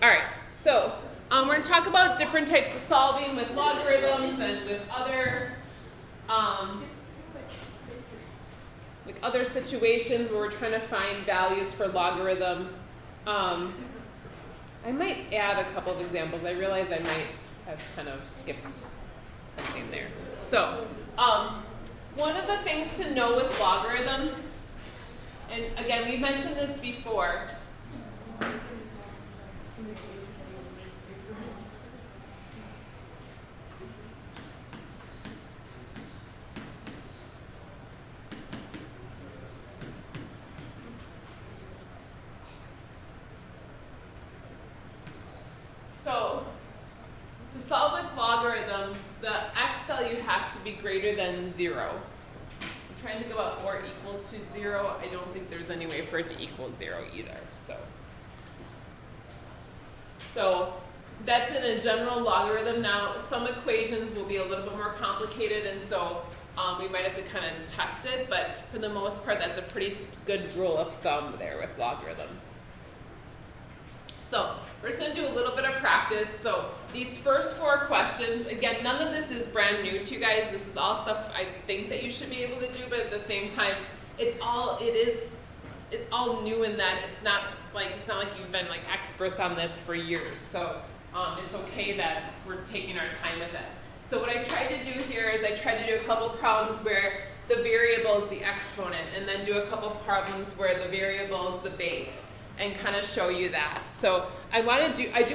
All right, so we're going to talk about different types of solving with logarithms and with other situations where we're trying to find values for logarithms. I might add a couple of examples. I realize I might have kind of skipped something there. So one of the things to know with logarithms, and again, we mentioned this before, so to solve with logarithms, the x value has to be greater than 0. I'm trying to think about or equal to 0. I don't think there's any way for it to equal 0 either. So that's in a general logarithm. Now, some equations will be a little bit more complicated, and so we might have to kind of test it, but for the most part, that's a pretty good rule of thumb there with logarithms. So we're just going to do a little bit of practice. So these first 4 questions, again, none of this is brand new to you guys. This is all stuff I think that you should be able to do, but at the same time, it's all new in that it's not like you've been like experts on this for years. So it's okay that we're taking our time with it. So what I tried to do here is I tried to do a couple problems where the variable is the exponent, and then do a couple problems where the variable is the base, and kind of show you that. So I do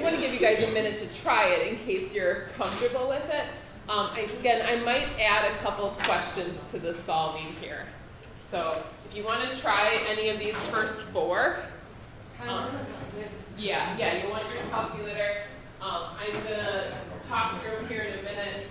want to give you guys a minute to try it in case you're comfortable with it. Again, I might add a couple of questions to the solving here. So if you want to try any of these first 4, you want your calculator. I'm gonna talk through them here in a minute.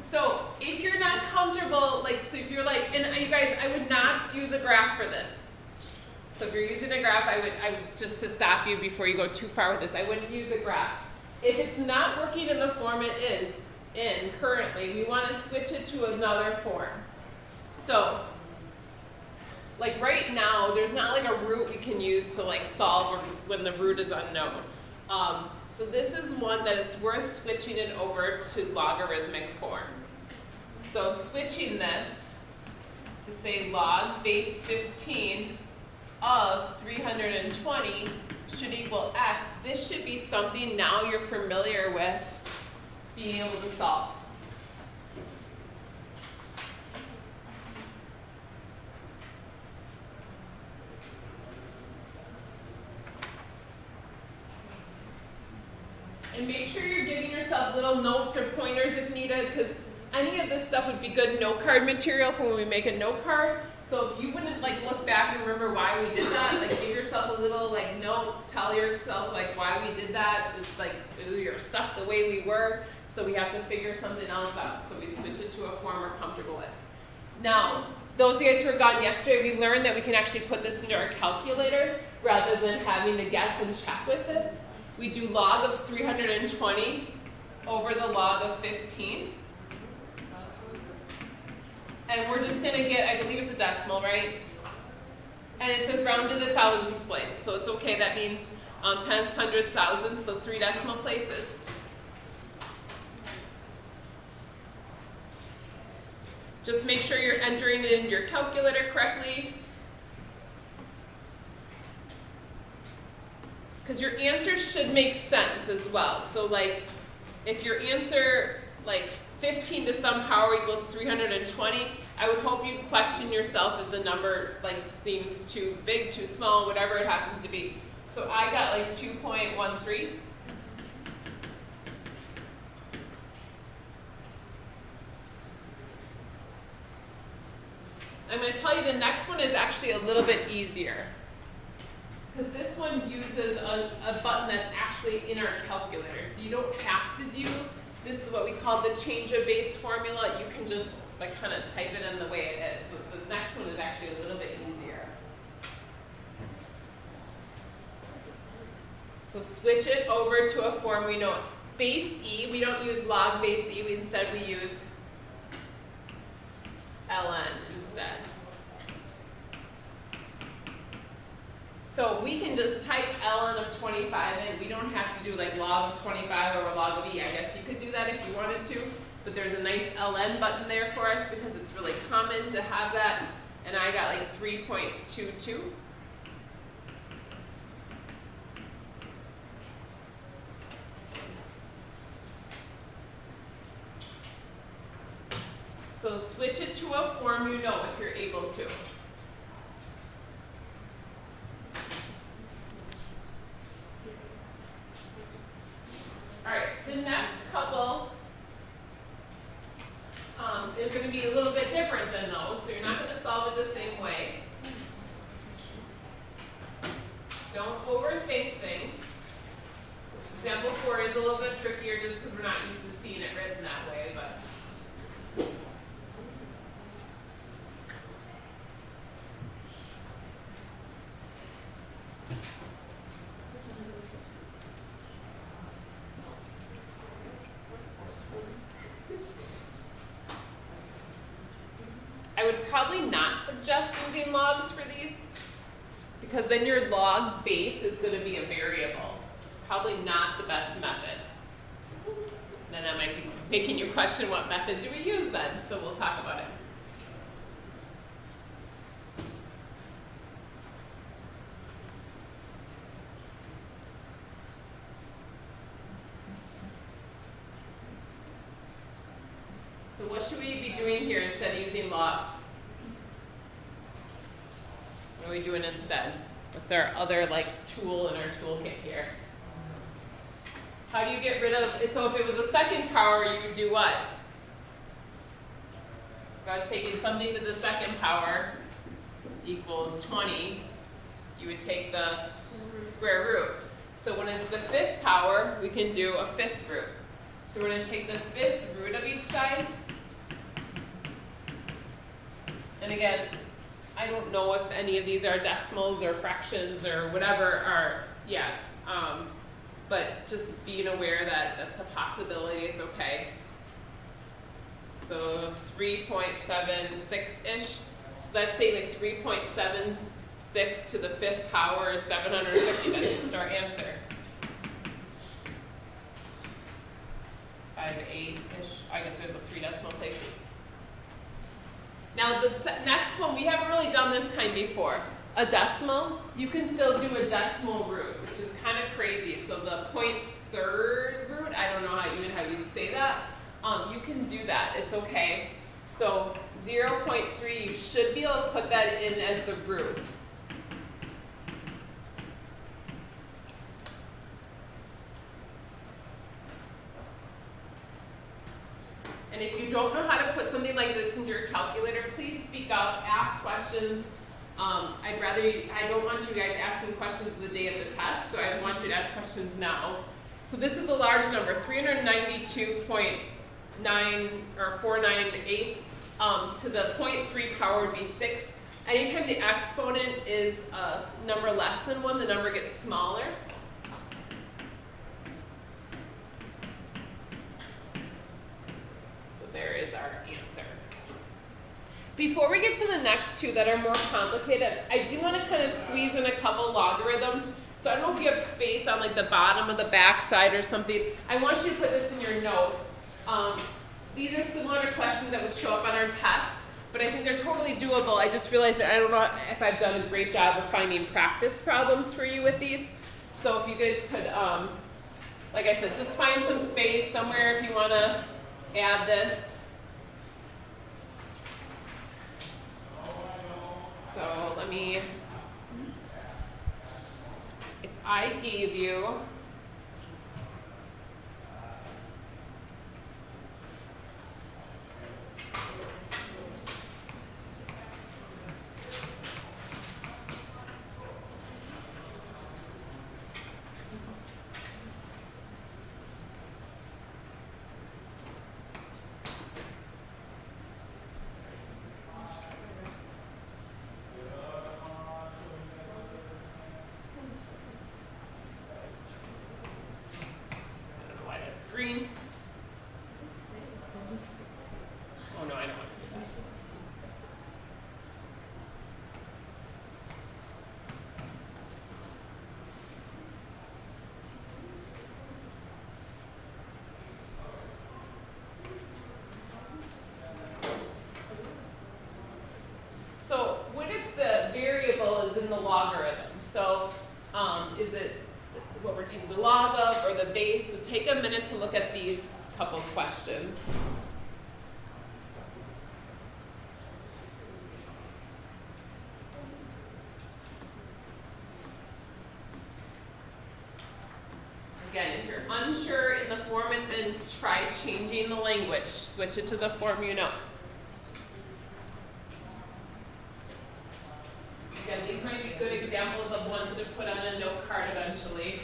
So if you're not comfortable, if you're and you guys, I would not use a graph for this. So if you're using a graph, I would just to stop you before you go too far with this, I wouldn't use a graph. If it's not working in the form it is in currently, we want to switch it to another form. So like right now, there's not like a root we can use to solve when the root is unknown. So this is one that it's worth switching it over to logarithmic form. So switching this to say log base 15 of 320 should equal x. This should be something now you're familiar with being able to solve. And make sure you're giving yourself little notes or pointers if needed, because any of this stuff would be good note card material for when we make a note card. So if you wouldn't look back and remember why we did that, give yourself a little note, tell yourself why we did that. It's we were stuck the way we were, so we have to figure something else out. So we switch it to a form we're comfortable with. Now, those of you guys who were gone yesterday, we learned that we can actually put this into our calculator rather than having to guess and check with this. We do log of 320 over the log of 15. And we're just going to get, I believe it's a decimal, right? And it says round to the thousands place. So it's okay. That means tenths, hundredths, thousands, so 3 decimal places. Just make sure you're entering it in your calculator correctly. Because your answer should make sense as well. So if your answer 15 to some power equals 320, I would hope you question yourself if the number like seems too big, too small, whatever it happens to be. So I got like 2.13. I'm going to tell you the next one is actually a little bit easier. Because this one uses a button that's actually in our calculator. So you don't have to do, this is what we call the change of base formula. You can just like kind of type it in the way it is. So the next one is actually a little bit easier. So switch it over to a form we know. Base E, we don't use log base E, instead we use ln instead. So we can just type ln of 25 in. We don't have to do like log of 25 over log of E. I guess you could do that if you wanted to, but there's a nice ln button there for us because it's really common to have that. And I got like 3.22. So switch it to a form you know if you're able to. Alright, the next couple is going to be a little bit different than those, so you're not going to solve it the same way. Don't overthink things. Example 4 is a little bit trickier just because we're not used to seeing it written that way, but I would probably not suggest using logs for these because then your log base is going to be a variable. It's probably not the best method. Then that might be making you question what method do we use then, so we'll talk about it. So what should we be doing here instead of using logs? What are we doing instead? What's our other like tool in our toolkit here? How do you get rid of, so if it was a second power, you would do what? If I was taking something to the second power equals 20, you would take the square root. So when it's the fifth power, we can do a fifth root. So we're going to take the fifth root of each side. And again, I don't know if any of these are decimals or fractions or whatever are, but just being aware that that's a possibility, it's okay. So 3.76-ish. So let's say like 3.76 to the fifth power is 750. That's just our answer. 5/8-ish. I guess we have the 3 decimal places. Now the next one, we haven't really done this kind before. A decimal, you can still do a decimal root, which is kind of crazy. So the 0.3 root, I don't know how you'd say that. You can do that, it's okay. So 0.3, you should be able to put that in as the root. And if you don't know how to put something like this into your calculator, please speak up, ask questions. I don't want you guys asking questions the day of the test, so I want you to ask questions now. So this is a large number, 392.9 or 498 to the 0.3 power would be 6. Anytime the exponent is a number less than 1, the number gets smaller. There is our answer. Before we get to the next two that are more complicated, I do want to kind of squeeze in a couple logarithms. So I don't know if you have space on like the bottom of the back side or something. I want you to put this in your notes. These are similar to questions that would show up on our test, but I think they're totally doable. I just realized that I don't know if I've done a great job of finding practice problems for you with these. So if you guys could, like I said, just find some space somewhere if you want to add this. So let me, if I gave you green. Oh no, I don't want to do that. So what if the variable is in the logarithm? So is it what we're taking the log of or the base? So take a minute to look at these couple questions. Again, if you're unsure in the form it's in, try changing the language. Switch it to the form you know. Again, these might be good examples of ones to put on a note card eventually.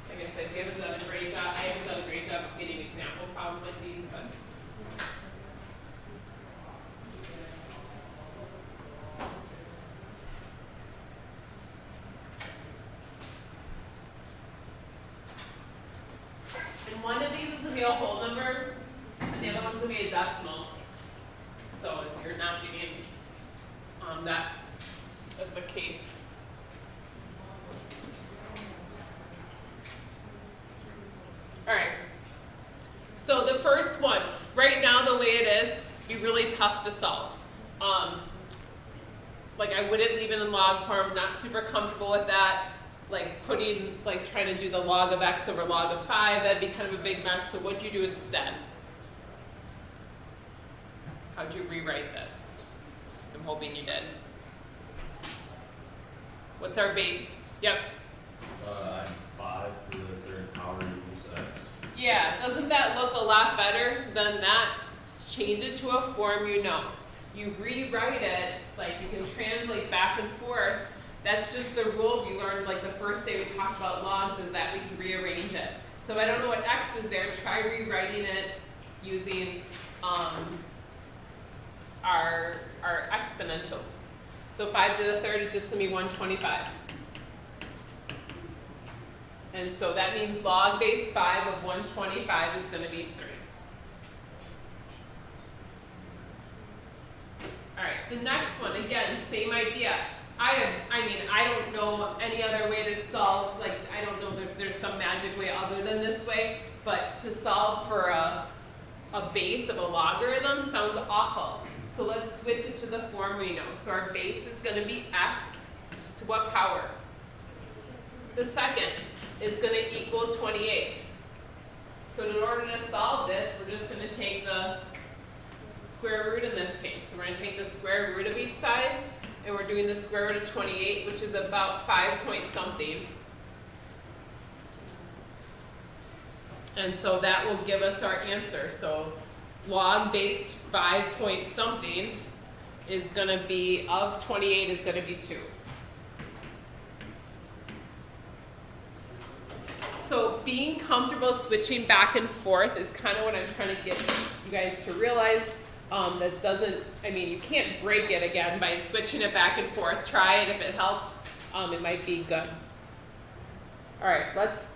Like I said, we haven't done a great job. I haven't done a great job of getting example problems like these, but. And one of these is going to be a whole number, and the other one's going to be a decimal. So if you're not doing that as the case. All right. So the first one, right now the way it is, be really tough to solve. Like I wouldn't leave it in log form, not super comfortable with that. Like trying to do the log of x over log of 5, that'd be kind of a big mess. So what'd you do instead? How'd you rewrite this? I'm hoping you did. What's our base? Yep. 5 to the third power equals x. Yeah, doesn't that look a lot better than that? Change it to a form you know. You rewrite it, like you can translate back and forth. That's just the rule we learned like the first day we talked about logs, is that we can rearrange it. So if I don't know what x is there, try rewriting it using our exponentials. So 5 to the third is just going to be 125. And so that means log base 5 of 125 is going to be 3. All right, the next one, again, same idea. I don't know any other way to solve, like, I don't know if there's some magic way other than this way, but to solve for a base of a logarithm sounds awful. So let's switch it to the form we know. So our base is going to be x to what power? The second is going to equal 28. So in order to solve this, we're just going to take the square root in this case. So we're going to take the square root of each side, and we're doing the square root of 28, which is about 5 point something. And so that will give us our answer. So log base 5 point something is going to be, of 28 is going to be 2. So being comfortable switching back and forth is kind of what I'm trying to get you guys to realize. That doesn't, I mean, you can't break it again by switching it back and forth. Try it if it helps. It might be good. All right, let's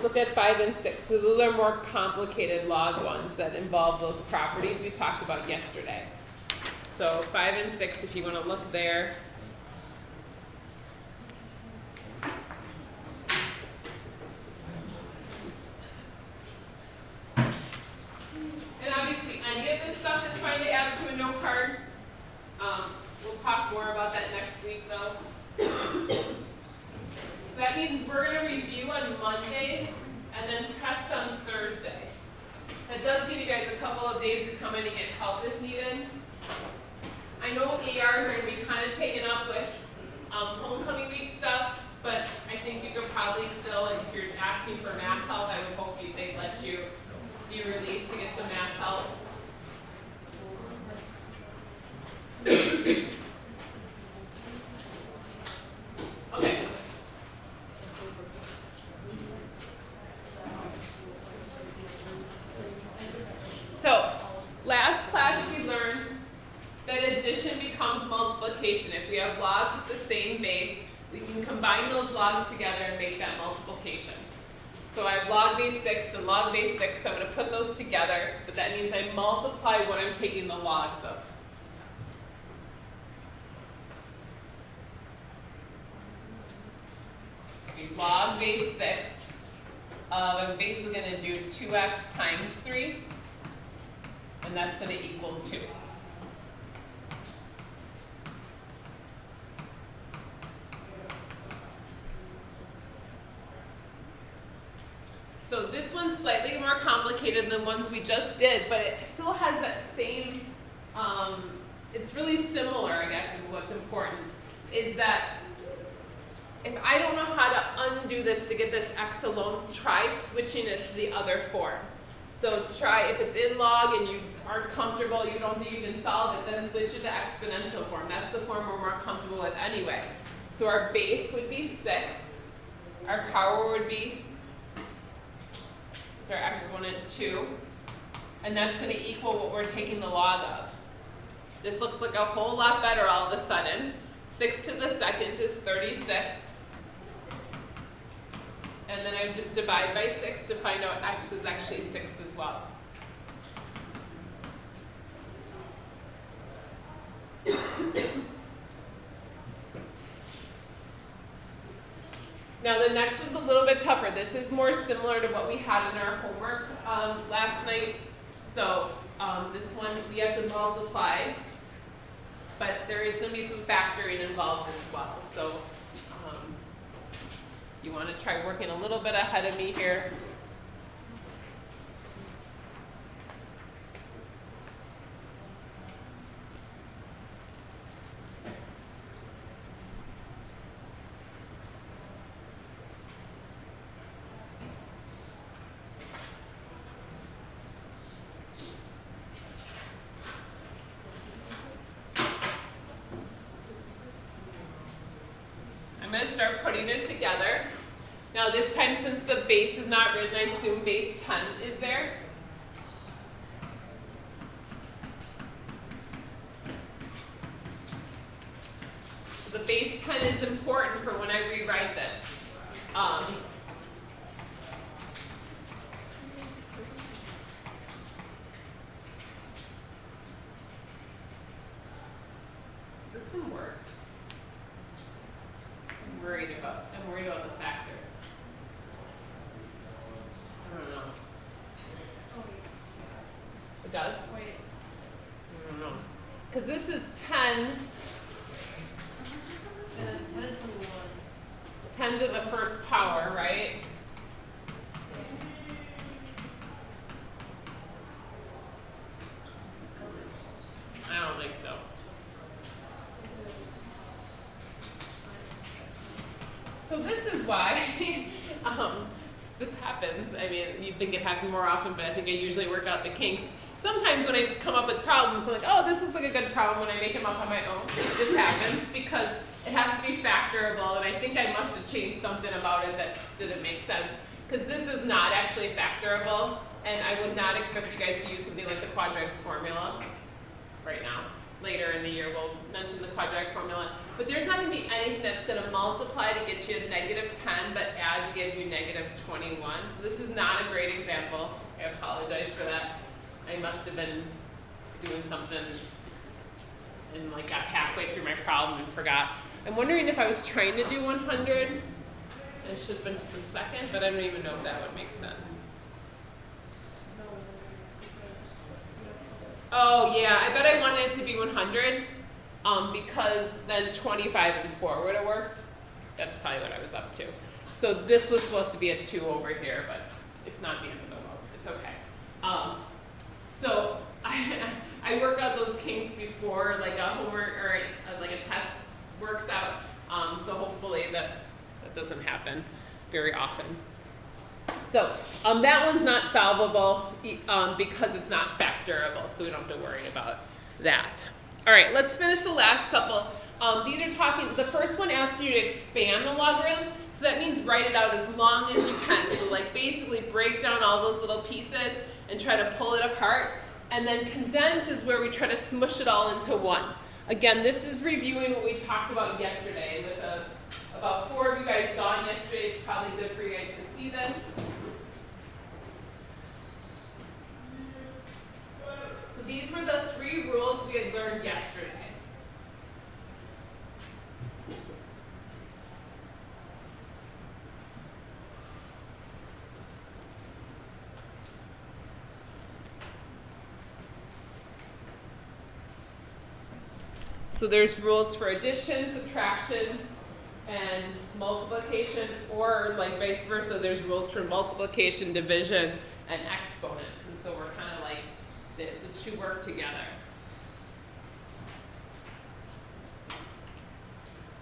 look at 5 and 6. So those are more complicated log ones that involve those properties we talked about yesterday. So 5 and 6, if you want to look there. And obviously, any of this stuff is fine to add to a note card. We'll talk more about that next week, though. So that means we're going to review on Monday and then test on Thursday. That does give you guys a couple of days to come in and get help if needed. I know AR been kind of taken up with homecoming week stuff, but I think you could probably still, if you're asking for math help, I would hope they'd let you be released to get some math help. Okay. So, last class we learned that addition becomes multiplication. If we have logs with the same base, we can combine those logs together and make that multiplication. So I have log base 6 and log base 6, so I'm going to put those together, but that means I multiply what I'm taking the logs of. So log base 6 of, I'm basically going to do 2x times 3, and that's going to equal 2. So this one's slightly more complicated than the ones we just did, but it still has that same, it's really similar, I guess, is what's important, is that if I don't know how to undo this to get this x alone, try switching it to the other form. So try, if it's in log and you aren't comfortable, you don't think you can solve it, then switch it to exponential form. That's the form we're more comfortable with anyway. So our base would be 6, our power would be, it's our exponent 2, and that's going to equal what we're taking the log of. This looks like a whole lot better all of a sudden. 6 to the second is 36. And then I just divide by 6 to find out x is actually 6 as well. Now the next one's a little bit tougher. This is more similar to what we had in our homework last night. So this one we have to multiply, but there is going to be some factoring involved as well. So you want to try working a little bit ahead of me here. I'm going to start putting it together. Now this time, since the base is not written, I assume base 10 is there. So the base 10 is important for when I rewrite this. Does this one work? I'm worried about the factors. I don't know. It does? I don't know. Because this is 10. 10 to the first power, right? I don't think so. So this is why this happens. I mean, you'd think it happened more often, but I think I usually work out the kinks. Sometimes when I just come up with problems, I'm like, oh, this looks like a good problem. When I make them up on my own, this happens because it has to be factorable, and I think I must have changed something about it that didn't make sense. Because this is not actually factorable, and I would not expect you guys to use something like the quadratic formula right now. Later in the year, we'll mention the quadratic formula. But there's not going to be anything that's going to multiply to get you negative 10, but add to give you negative 21. So this is not a great example. I apologize for that. I must have been doing something and got halfway through my problem and forgot. I'm wondering if I was trying to do 100 and should have been to the second, but I don't even know if that would make sense. Oh yeah, I bet I wanted it to be 100 because then 25 and 4 would have worked. That's probably what I was up to. So this was supposed to be a 2 over here, but it's not the end of the world. It's okay. So I I work out those kinks before like a homework or like a test works out. So hopefully that doesn't happen very often. So that one's not solvable because it's not factorable, so we don't have to worry about that. All right, let's finish the last couple. These are talking, the first one asks you to expand the logarithm, so that means write it out as long as you can. So like basically break down all those little pieces and try to pull it apart. And then condense is where we try to smush it all into one. Again, this is reviewing what we talked about yesterday with about 4 of you guys gone yesterday. It's probably good for you guys to see this. So these were the 3 rules we had learned yesterday. So there's rules for addition, subtraction, and multiplication, or like vice versa, there's rules for multiplication, division, and exponents. And so we're kind of like, the 2 work together.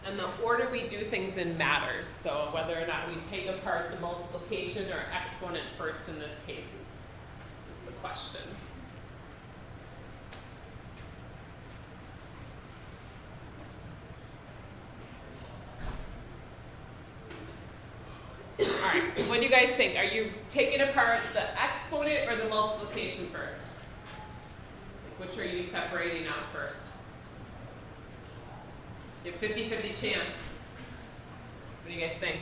And the order we do things in matters. So whether or not we take apart the multiplication or exponent first in this case is the question. All right, so what do you guys think? Are you taking apart the exponent or the multiplication first? Like, which are you separating out first? You have 50-50 chance. What do you guys think?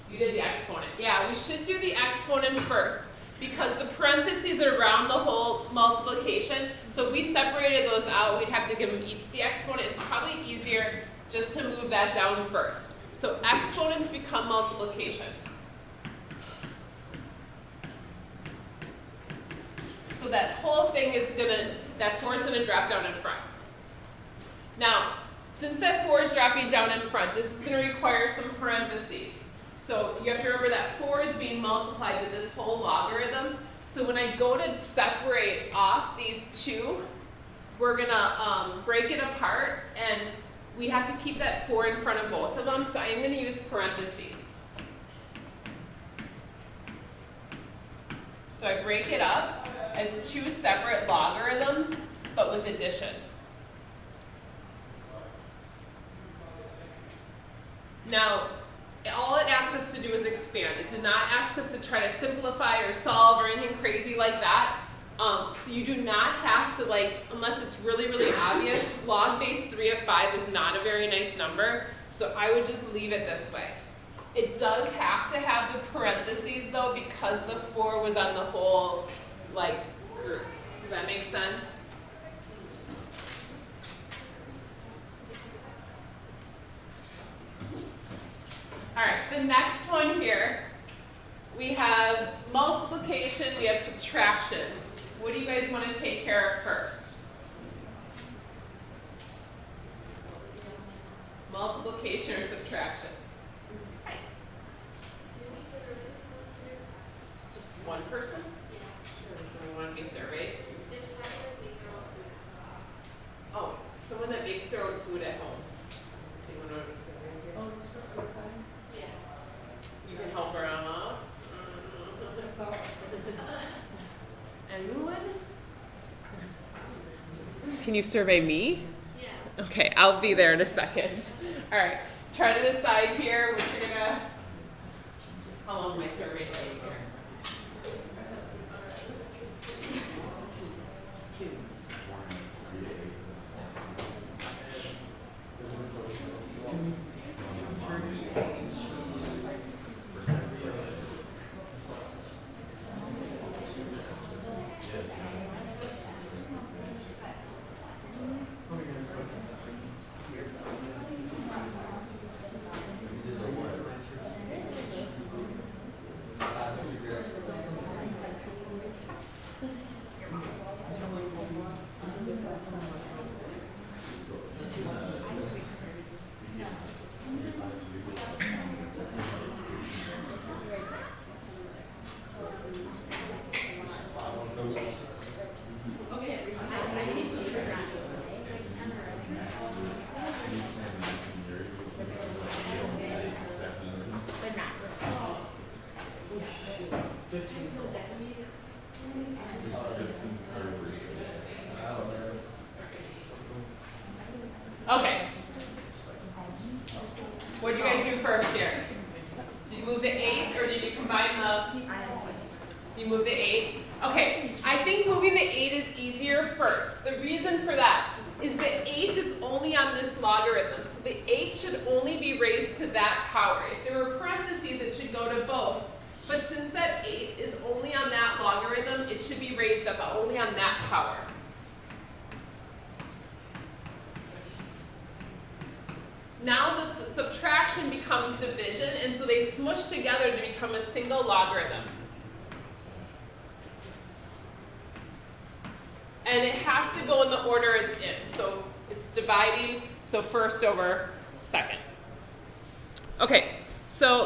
You did the exponent. Yeah, we should do the exponent first because the parentheses are around the whole multiplication. So if we separated those out, we'd have to give them each the exponent. It's probably easier just to move that down first. So exponents become multiplication. So that whole thing is that 4 is gonna drop down in front. Now, since that 4 is dropping down in front, this is gonna require some parentheses. So you have to remember that 4 is being multiplied to this whole logarithm. So when I go to separate off these 2, we're gonna break it apart, and we have to keep that 4 in front of both of them. So I'm gonna use parentheses. So I break it up as 2 separate logarithms, but with addition. Now, all it asked us to do is expand. It did not ask us to try to simplify or solve or anything crazy like that. So you do not have to, like, unless it's really, really obvious, log base 3 of 5 is not a very nice number, so I would just leave it this way. It does have to have the parentheses though, because the 4 was on the whole, like, group. Does that make sense? All right, the next one here, we have multiplication, we have subtraction. What do you guys want to take care of first? Multiplication or subtraction? Just one person? Does someone want to be surveyed? Oh, someone that makes their own food at home. Anyone want to be surveyed here? Oh, is this for food science? You can help her out. Anyone? Can you survey me? Yeah. Okay, I'll be there in a second. All right, try to decide here what you're gonna. How long am I surveying here? move the 8. Okay, I think moving the 8 is easier first. The reason for that is the 8 is only on this logarithm, so the 8 should only be raised to that power. If there were parentheses, it should go to both. But since that 8 is only on that logarithm, it should be raised up only on that power. Now the subtraction becomes division, and so they smush together to become a single logarithm. And it has to go in the order it's in. So it's dividing, so first over second. Okay, so